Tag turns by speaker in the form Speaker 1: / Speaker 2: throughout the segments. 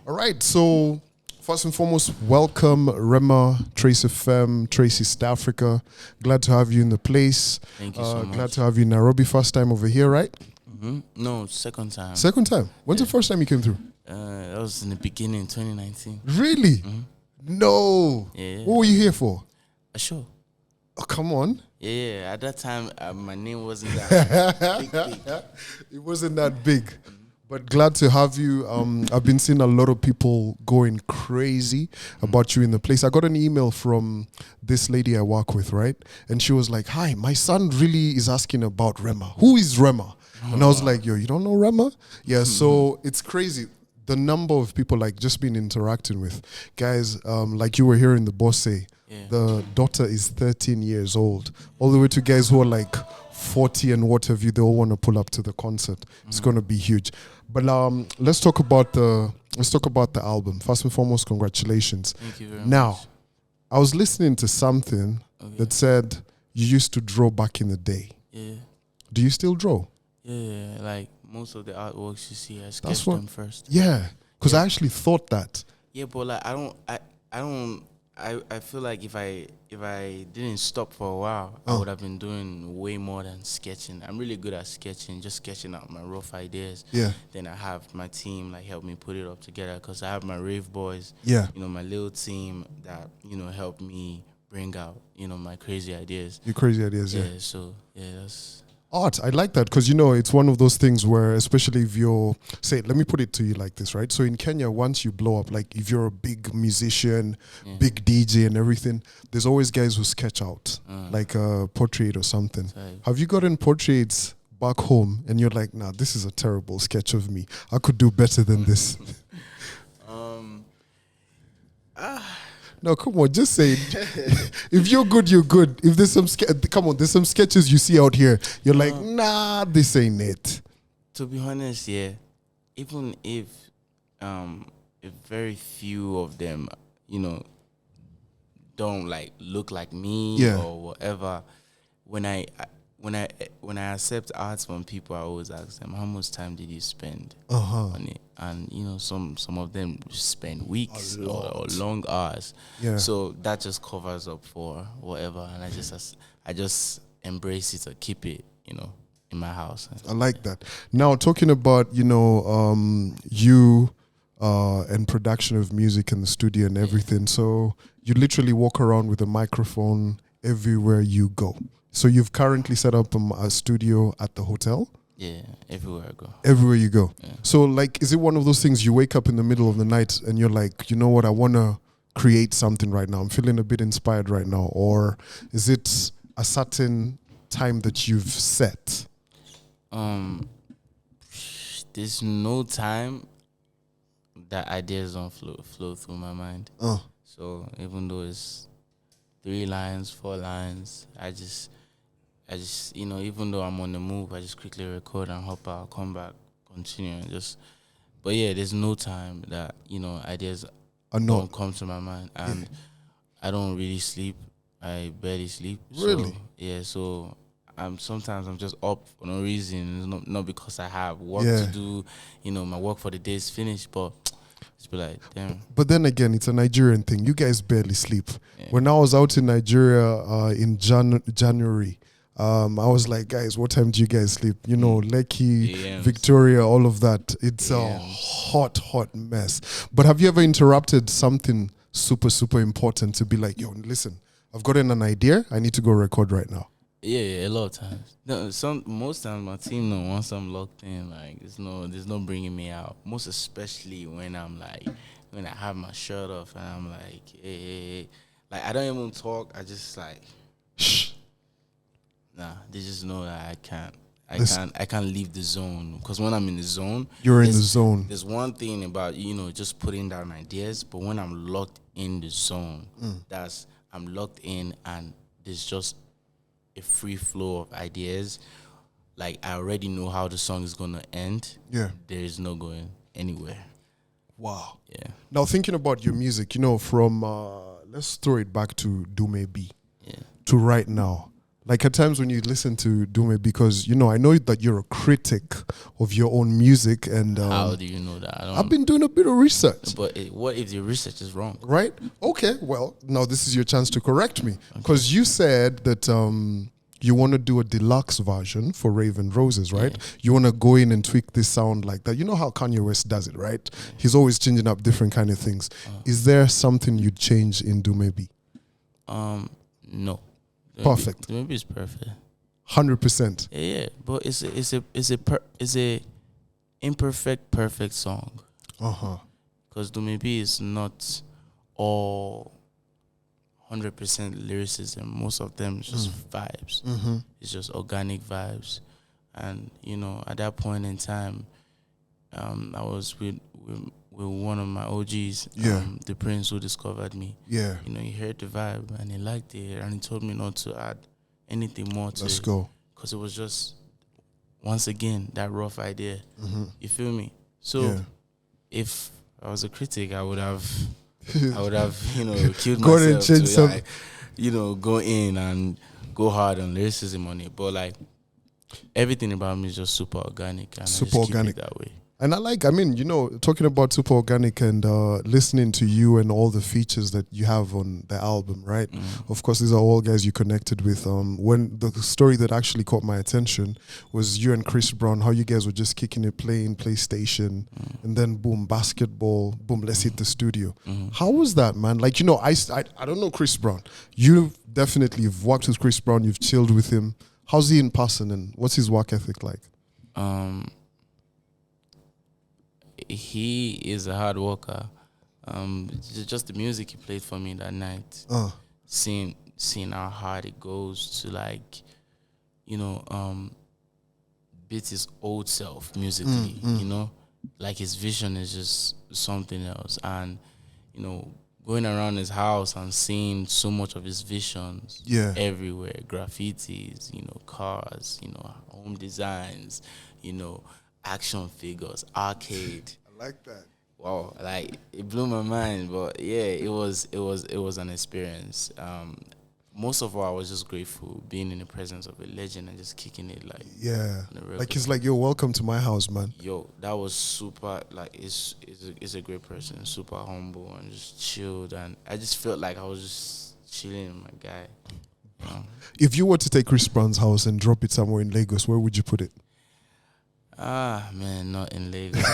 Speaker 1: All right, so first and foremost, welcome Rema, Trace FM, Trace East Africa. Glad to have you in the place.
Speaker 2: Thank you so much.
Speaker 1: Glad to have you in Nairobi. First time over here, right?
Speaker 2: Mm-hmm. No, second time.
Speaker 1: Second time. When's the first time you came through?
Speaker 2: That was in the beginning, 2019.
Speaker 1: Really?
Speaker 2: Mm-hmm.
Speaker 1: No.
Speaker 2: Yeah.
Speaker 1: What were you here for?
Speaker 2: A show.
Speaker 1: Oh, come on.
Speaker 2: Yeah, at that time, my name wasn't that big.
Speaker 1: It wasn't that big. But glad to have you. I've been seeing a lot of people going crazy about you in the place. I got an email from this lady I work with, right? And she was like, hi, my son really is asking about Rema. Who is Rema? And I was like, yo, you don't know Rema? Yeah, so it's crazy. The number of people like just been interacting with. Guys, like you were hearing the boss say, the daughter is 13 years old. All the way to guys who are like 40 and what have you, they all want to pull up to the concert. It's going to be huge. But let's talk about the album. First and foremost, congratulations.
Speaker 2: Thank you very
Speaker 1: now,
Speaker 2: much.
Speaker 1: I was listening to something that said you used to draw back in the day.
Speaker 2: Yeah.
Speaker 1: Do you still draw?
Speaker 2: Yeah, like most of the artworks you see, I sketched them first.
Speaker 1: Yeah, because I actually thought that.
Speaker 2: Yeah, but like I feel like if I didn't stop for a while, I would have been doing way more than sketching. I'm really good at sketching, just sketching out my rough ideas.
Speaker 1: Yeah.
Speaker 2: Then I have my team like help me put it up together because I have my Rave boys.
Speaker 1: Yeah.
Speaker 2: You know, my little team that, you know, help me bring out, you know, my crazy ideas.
Speaker 1: Your crazy ideas, yeah.
Speaker 2: Yeah, so yeah, that's
Speaker 1: art. I like that because, you know, it's one of those things where, especially if you're, say, let me put it to you like this, right? So in Kenya, once you blow up, like if you're a big musician, big DJ and everything, there's always guys who sketch out like a portrait or something. Have you gotten portraits back home and you're like, nah, this is a terrible sketch of me. I could do better than this. No, come on, just say it. If you're good, you're good. If there's some, there's some sketches you see out here. You're like, nah, this ain't it.
Speaker 2: To be honest, yeah. Even if very few of them, you know, don't like look like me or whatever. When I accept art from people, I always ask them, how much time did you spend on it? And you know, some of them spend weeks or long hours. Yeah. So that just covers up for whatever, and I just embrace it or keep it, you know, in my house.
Speaker 1: I like that. Now talking about, you know, you and production of music in the studio and everything. So you literally walk around with a microphone everywhere you go. So you've currently set up a studio at the hotel?
Speaker 2: Yeah, everywhere I go.
Speaker 1: Everywhere you go.
Speaker 2: Yeah.
Speaker 1: So like, is it one of those things you wake up in the middle of the night and you're like, you know what, I want to create something right now. I'm feeling a bit inspired right now. Or is it a certain time that you've set?
Speaker 2: There's no time that ideas don't flow through my mind. So even though it's 3 lines, 4 lines, I just, you know, even though I'm on the move, I just quickly record and hop out, come back, continue, and just. But yeah, there's no time that, you know, ideas don't come to my mind, and I don't really sleep. I barely sleep.
Speaker 1: Really?
Speaker 2: So, yeah. So sometimes I'm just up for no reason. It's not because I have work to do. You know, my work for the day is finished, but. Just be like, damn. But
Speaker 1: then again, it's a Nigerian thing. You guys barely sleep. Yeah. When I was out in Nigeria in January, I was like, guys, what time do you guys sleep? You know, Lekki, Victoria, all of that. It's a hot mess. But have you ever interrupted something super, super important to be like, yo, listen, I've gotten an idea. I need to go record right now.
Speaker 2: Yeah, a lot of times. No, most times my team know once I'm locked in, like there's no bringing me out. Most especially when I have my shirt off and I'm like, hey. Like I don't even talk. I just like, shh. Nah, they just know that I can't leave the zone, because when I'm in the zone,
Speaker 1: you're in the zone.
Speaker 2: There's one thing about, you know, just putting down ideas, but when I'm locked in the zone, I'm locked in and there's just a free flow of ideas. Like I already know how the song is gonna end. Yeah, there is no going anywhere.
Speaker 1: Wow.
Speaker 2: Yeah.
Speaker 1: Now thinking about your music, you know, from let's throw it back to Do Maybe to right now. Like at times when you listen to Dume, because, I know that you're a critic of your own music. And
Speaker 2: how do you know that?
Speaker 1: I've been doing a bit of research.
Speaker 2: But what if the research is wrong?
Speaker 1: Right? Okay, well, now this is your chance to correct me. Because you said that you want to do a deluxe version for Rave and Roses, right? Yeah. You want to go in and tweak this sound like that. You know how Kanye West does it, right? Yeah. He's always changing up different kind of things. Is there something you'd change in Dume B?
Speaker 2: No.
Speaker 1: Perfect.
Speaker 2: Maybe it's perfect.
Speaker 1: 100%.
Speaker 2: Yeah, but it's a imperfect perfect song. Because Dume B is not all 100% lyricism. Most of them is just vibes. It's just organic vibes. And at that point in time, I was with one of my OGs, the Prince, who discovered me.
Speaker 1: Yeah.
Speaker 2: He heard the vibe and he liked it, and he told me not to add anything more to it.
Speaker 1: Let's go.
Speaker 2: Because it was just, once again, that rough idea. You feel me? So if I was a critic, I would have killed myself to go in and go hard on lyricism on it. But everything about me is just super organic, and
Speaker 1: super
Speaker 2: I just
Speaker 1: organic
Speaker 2: keep it that way.
Speaker 1: And talking about super organic and listening to you and all the features that you have on the album, right? Of course, these are all guys you connected with. When the story that actually caught my attention was you and Chris Brown, how you guys were just kicking it, playing PlayStation, and then boom, basketball, boom, let's hit the studio. How was that, man? I don't know Chris Brown. You've worked with Chris Brown, you've chilled with him. How's he in person, and what's his work ethic like?
Speaker 2: He is a hard worker. Just the music he played for me that night, seeing how hard it goes to beat his old self musically. His vision is just something else, and going around his house and seeing so much of his visions everywhere, graffitis, cars, home designs, action figures, arcade.
Speaker 1: I like that.
Speaker 2: Wow, it blew my mind. But yeah, it was an experience. Most of all, I was just grateful being in the presence of a legend and just kicking it
Speaker 1: he's like, yo, welcome to my house, man.
Speaker 2: Yo, that was super. It's a great person, super humble and just chilled, and I just felt like I was just chilling with my guy.
Speaker 1: If you were to take Chris Brown's house and drop it somewhere in Lagos, where would you put it?
Speaker 2: Man, not in Lagos.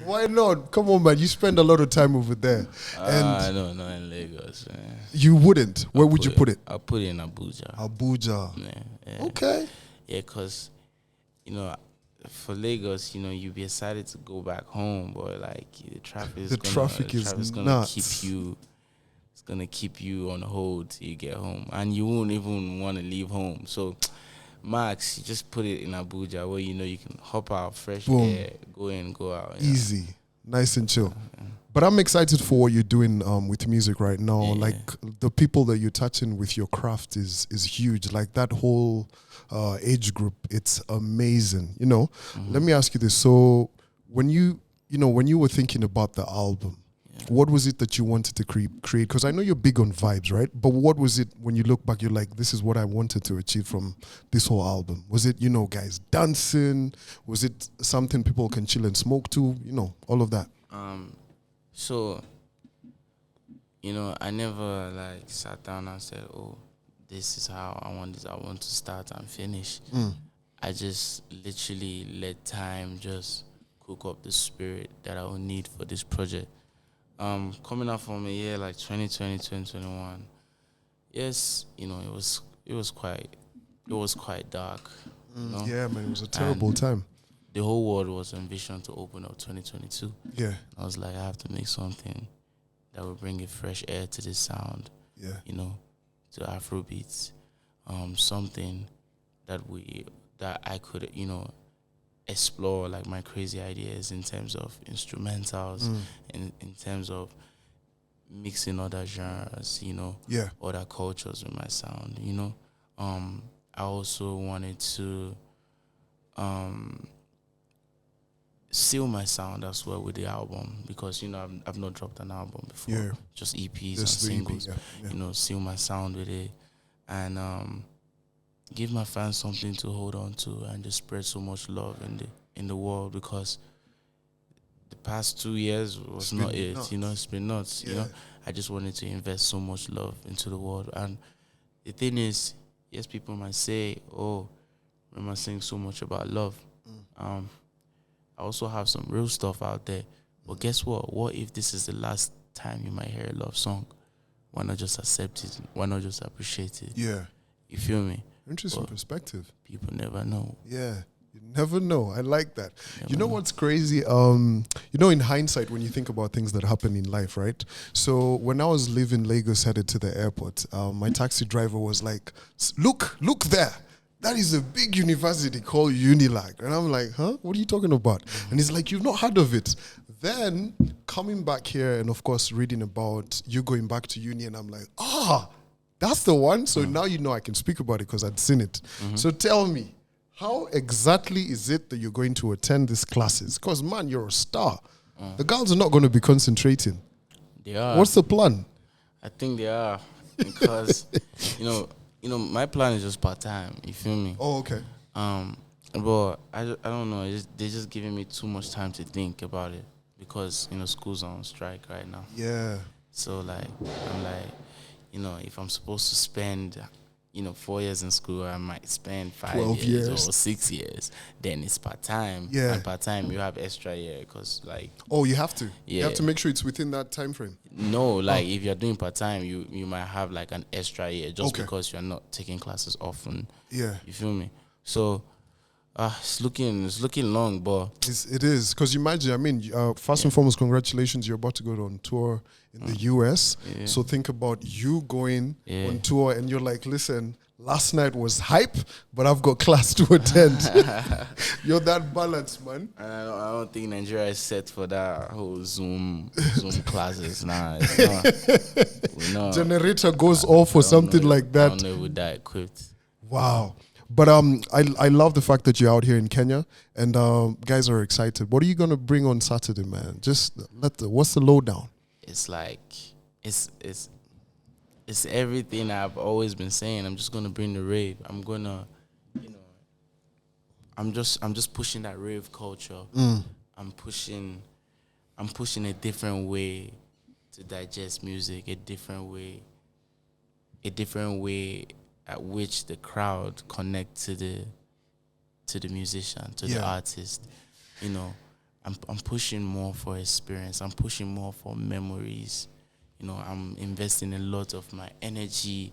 Speaker 1: Why not? Come on, man. You spend a lot of time over there.
Speaker 2: No, not in Lagos, man.
Speaker 1: You wouldn't? Where would you put it?
Speaker 2: I'll put it in Abuja.
Speaker 1: Abuja.
Speaker 2: Yeah.
Speaker 1: Okay.
Speaker 2: Yeah, because, for Lagos, you'd be excited to go back home, but the traffic is gonna keep you. It's gonna keep you on hold till you get home, and you won't even want to leave home. So, Max, you just put it in Abuja where you can hop out, fresh air, go in, go out.
Speaker 1: Easy, nice and chill. But I'm excited for what you're doing with music right now. The people that you're touching with your craft is huge. That whole age group, it's amazing. Let me ask you this: so when you were thinking about the album, what was it that you wanted to create? Because I know you're big on vibes, right? But what was it when you look back, you're like, this is what I wanted to achieve from this whole album? Was it, guys dancing? Was it something people can chill and smoke to? All of that.
Speaker 2: So, I never sat down and said, oh, this is how I want this. I want to start and finish. I just literally let time just cook up the spirit that I will need for this project. Coming out from a year like 2020, 2021, yes, it was quite dark.
Speaker 1: Yeah, man, it was a terrible time.
Speaker 2: The whole world was envisioned to open up 2022.
Speaker 1: Yeah,
Speaker 2: I was like, I have to make something that will bring a fresh air to this sound.
Speaker 1: Yeah,
Speaker 2: to Afrobeats, something that I could, explore my crazy ideas in terms of instrumentals, in terms of mixing other genres, other cultures with my sound, I also wanted to seal my sound as well with the album because, I've not dropped an album before, just EPs and singles, seal my sound with it. and give my fans something to hold on to, and just spread so much love in the world, because the past 2 years was not it. Nuts. It's been nuts. Yeah. I just wanted to invest so much love into the world. And the thing is, yes, people might say, "Oh, Rema sings so much about love." I also have some real stuff out there. But guess what? What if this is the last time you might hear a love song? Why not just accept it? Why not just appreciate it?
Speaker 1: Yeah.
Speaker 2: You feel me?
Speaker 1: Interesting perspective.
Speaker 2: People never know.
Speaker 1: Yeah. You never know. I like that. You know what's crazy? In hindsight, when you think about things that happen in life, right? So when I was leaving Lagos headed to the airport, my taxi driver was like, look there. That is a big university called Unilag. And I'm like, huh? What are you talking about? And he's like, you've not heard of it. Then coming back here and, of course, reading about you going back to uni, and I'm like, that's the one. So now I can speak about it because I'd seen it. So tell me, how exactly is it that you're going to attend these classes? Because, man, you're a star. The girls are not going to be concentrating.
Speaker 2: They are.
Speaker 1: What's the plan?
Speaker 2: I think they are. Because, my plan is just part-time. You feel me?
Speaker 1: Oh, okay.
Speaker 2: But I don't know. They're just giving me too much time to think about it. Because, school's on strike right now.
Speaker 1: Yeah.
Speaker 2: So, I'm like, if I'm supposed to spend, 4 years in school, I might spend 5 years or 6 years. Then it's part-time.
Speaker 1: Yeah.
Speaker 2: And part-time, you have extra year because,
Speaker 1: Oh, you have to?
Speaker 2: Yeah.
Speaker 1: You have to make sure it's within that time frame?
Speaker 2: No, if you're doing part-time, you might have, an extra year just because you're not taking classes often.
Speaker 1: Yeah.
Speaker 2: You feel me? So... it's looking long, but
Speaker 1: it is, because imagine. First and foremost, congratulations! You're about to go on tour in the US. Yeah. So think about you going on tour, and you're like, "Listen, last night was hype, but I've got class to attend." You're that balanced, man.
Speaker 2: I don't think Nigeria is set for that whole Zoom classes. Nah, it's not.
Speaker 1: Generator goes off or something like that.
Speaker 2: I don't know if we're that equipped.
Speaker 1: Wow. But I love the fact that you're out here in Kenya, and guys are excited. What are you gonna bring on Saturday, man? Just what's the lowdown?
Speaker 2: It's it's everything I've always been saying. I'm just gonna bring the rave. I'm gonna, I'm just pushing that rave culture. I'm pushing a different way to digest music, a different way at which the crowd connect to the musician, to the artist. I'm pushing more for experience. I'm pushing more for memories. I'm investing a lot of my energy,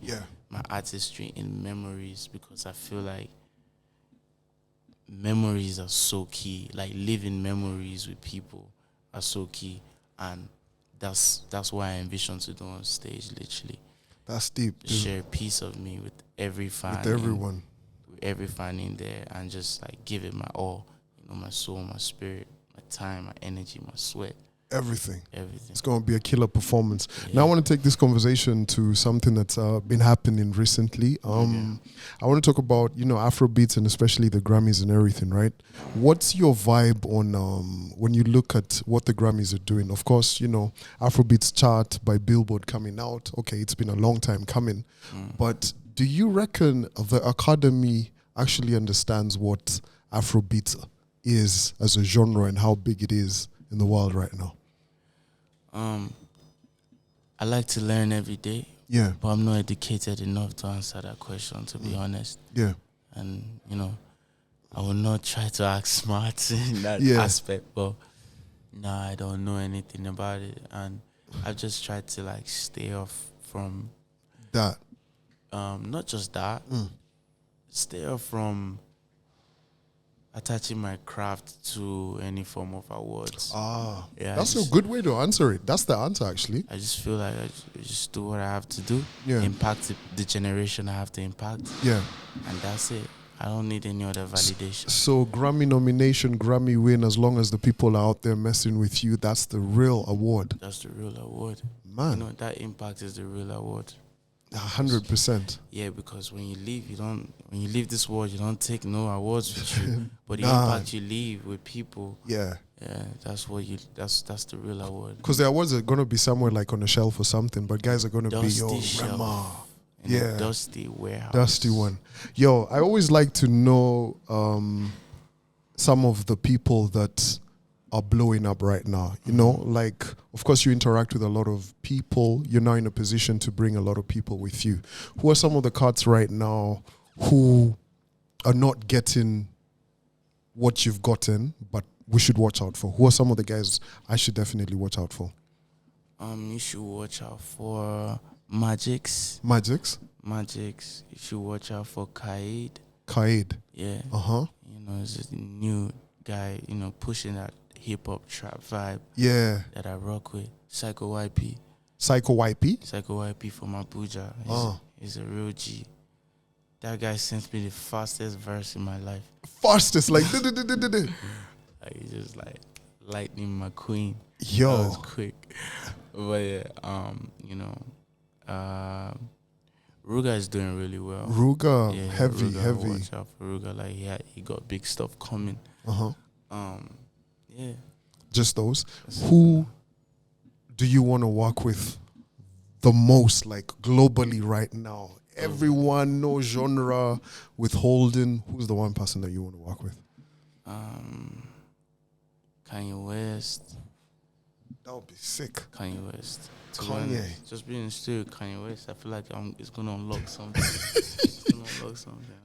Speaker 2: my artistry in memories, because I feel like memories are so key. Like living memories with people are so key, and that's what I envision to do on stage, literally.
Speaker 1: That's deep.
Speaker 2: Share a piece of me with every fan.
Speaker 1: With everyone.
Speaker 2: With every fan in there, and just give it my all. My soul, my spirit, my time, my energy, my sweat.
Speaker 1: Everything. It's going to be a killer performance. Yeah. Now I want to take this conversation to something that's been happening recently. I want to talk about, Afrobeats and especially the Grammys and everything, right? What's your vibe on when you look at what the Grammys are doing? Of course, Afrobeats chart by Billboard coming out. Okay, it's been a long time coming. But do you reckon the Academy actually understands what Afrobeats is as a genre and how big it is in the world right now?
Speaker 2: I like to learn every day.
Speaker 1: Yeah.
Speaker 2: But I'm not educated enough to answer that question, to be honest.
Speaker 1: Yeah.
Speaker 2: And, I will not try to act smart in that aspect, but I don't know anything about it. And I've just tried to, stay off from...
Speaker 1: that.
Speaker 2: Not just that. Stay off from attaching my craft to any form of awards. Yeah,
Speaker 1: that's a good way to answer it. That's the answer, actually.
Speaker 2: I just feel like I just do what I have to do. Yeah. Impact the generation I have to impact.
Speaker 1: Yeah.
Speaker 2: And that's it. I don't need any other validation.
Speaker 1: So Grammy nomination, Grammy win, as long as the people are out there messing with you, that's the real award.
Speaker 2: That's the real award.
Speaker 1: Man.
Speaker 2: That impact is the real award.
Speaker 1: 100%.
Speaker 2: Yeah, because when you leave this world, you don't take no awards with you. But the impact you leave with people, that's the real award.
Speaker 1: Because the awards are gonna be somewhere on a shelf or something, but guys are gonna be
Speaker 2: shelf.
Speaker 1: Rema.
Speaker 2: in a dusty warehouse.
Speaker 1: Dusty one. Yo, I always like to know some of the people that are blowing up right now. You know, like, of course, you interact with a lot of people. You're now in a position to bring a lot of people with you. Who are some of the cats right now who are not getting what you've gotten, but we should watch out for? Who are some of the guys I should definitely watch out for?
Speaker 2: You should watch out for Magix. You should watch out for Kaid. Yeah. You know, it's a new guy, you know, pushing that hip hop trap vibe.
Speaker 1: Yeah.
Speaker 2: That I rock with. Psycho YP from Abuja. He's a real G. That guy sent me the fastest verse in my life.
Speaker 1: Fastest, like
Speaker 2: like he's just like Lightning McQueen.
Speaker 1: Yo.
Speaker 2: That was quick. But yeah, you know, Ruga is doing really well.
Speaker 1: Ruga, heavy.
Speaker 2: Watch out for Ruga. Like he got big stuff coming. Yeah.
Speaker 1: Just those. Who do you want to work with the most, like globally right now? Everyone, no genre, withholding. Who's the one person that you want to work with?
Speaker 2: Kanye West.
Speaker 1: That would be sick.
Speaker 2: Kanye West.
Speaker 1: Kanye.
Speaker 2: Just being in the studio with Kanye West, I feel like it's gonna unlock something.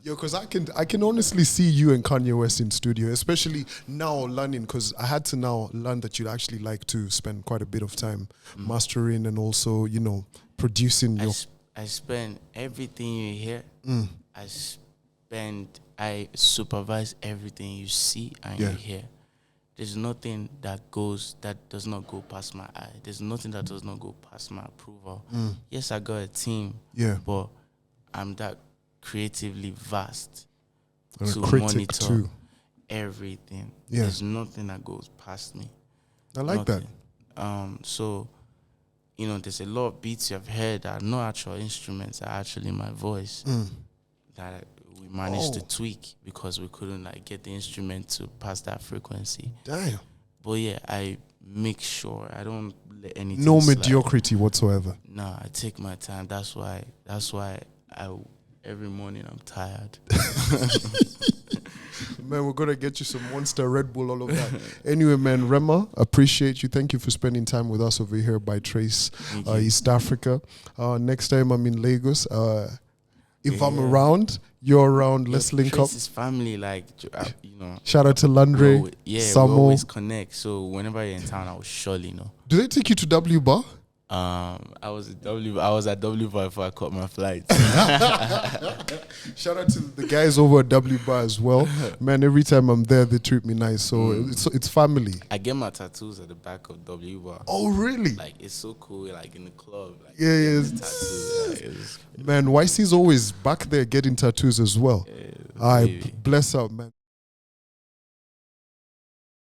Speaker 1: Yo, because I can honestly see you and Kanye West in studio, especially now learning, because I had to now learn that you'd actually like to spend quite a bit of time mastering and also, you know, producing your...
Speaker 2: I spend everything you hear. I supervise everything you see and you hear. There's nothing that does not go past my eye. There's nothing that does not go past my approval. Yes, I got a team, but I'm that creatively vast to monitor everything. There's nothing that goes past me.
Speaker 1: I like that.
Speaker 2: So, you know, there's a lot of beats you've heard that are not actual instruments, are actually my voice that we managed to tweak because we couldn't like get the instrument to pass that frequency. Damn. But yeah, I make sure I don't let anything
Speaker 1: no mediocrity whatsoever.
Speaker 2: No, I take my time. That's why every morning I'm tired.
Speaker 1: Man, we're going to get you some Monster, Red Bull, all of that. Anyway, man, Rema, appreciate you. Thank you for spending time with us over here by Trace, East Africa. Next time I'm in Lagos. If I'm around, you're around. Let's link up.
Speaker 2: Trace's family, like, you know.
Speaker 1: Shout out to Landry, Samo.
Speaker 2: We always connect. So whenever you're in town, I will surely know.
Speaker 1: Do they take you to W Bar?
Speaker 2: I was at W Bar before I caught my flight.
Speaker 1: Shout out to the guys over at W Bar as well. Man, every time I'm there, they treat me nice. So it's family.
Speaker 2: I get my tattoos at the back of W Bar.
Speaker 1: Oh, really?
Speaker 2: Like, it's so cool. Like, in the club. Like,
Speaker 1: Man, YC's always back there getting tattoos as well. Bless up, man.